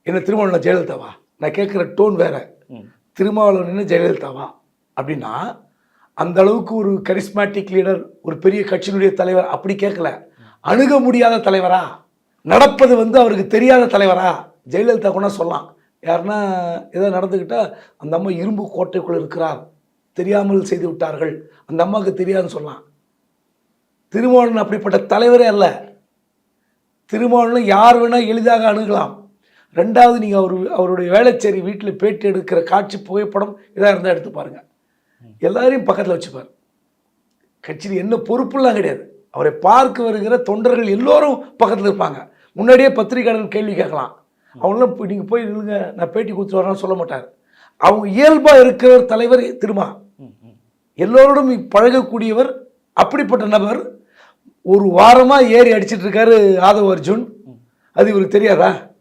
என்ன திருமாவளவன் ஜெயலலிதாவா? நான் கேட்குற டோன் வேற. திருமாவளவன் ஜெயலலிதாவா அப்படின்னா அந்த அளவுக்கு ஒரு கரிஸ்மேட்டிக் லீடர், ஒரு பெரிய கட்சியினுடைய தலைவர் அப்படி கேட்கல. அணுக முடியாத தலைவரா, நடப்பது அவருக்கு தெரியாத தலைவரா? ஜெயலலிதா கூட சொல்லலாம். யாருன்னா ஏதாவது நடந்துக்கிட்டா அந்த அம்மா இரும்பு கோட்டைக்குள் இருக்கிறார், தெரியாமல் செய்து விட்டார்கள், அந்த அம்மாவுக்கு தெரியாதுன்னு சொல்லலாம். திருமாவளவன் அப்படிப்பட்ட தலைவரே அல்ல. திருமாவளவன் யார் வேணால் எளிதாக அணுகலாம். ரெண்டாவது, நீங்கள் அவருடைய வேளச்சேரி வீட்டில் பேட்டி எடுக்கிற காட்சி புகைப்படம் இதாக இருந்தால் எடுத்து பாருங்கள். எல்லாரையும் பக்கத்தில் வச்சுப்பார். கட்சியில் என்ன பொறுப்புலாம் கிடையாது. அவரை பார்க்க வருகிற தொண்டர்கள் எல்லோரும் பக்கத்தில் இருப்பாங்க. முன்னாடியே பத்திரிகையாளர் கேள்வி கேட்கலாம். அவங்களாம் நீங்கள் போய் இல்லைங்க நான் பேட்டி கொடுத்துட்டு வரேன்னு சொல்ல மாட்டார். அவங்க இயல்பாக இருக்கிற தலைவர் திருமா. எல்லோரோடும் பழகக்கூடியவர். அப்படிப்பட்ட நபர் ஒரு வாரமாக ஏறி அடிச்சிட்டு இருக்காரு ஆதவ அர்ஜுன். அது இவருக்கு தெரியாதா?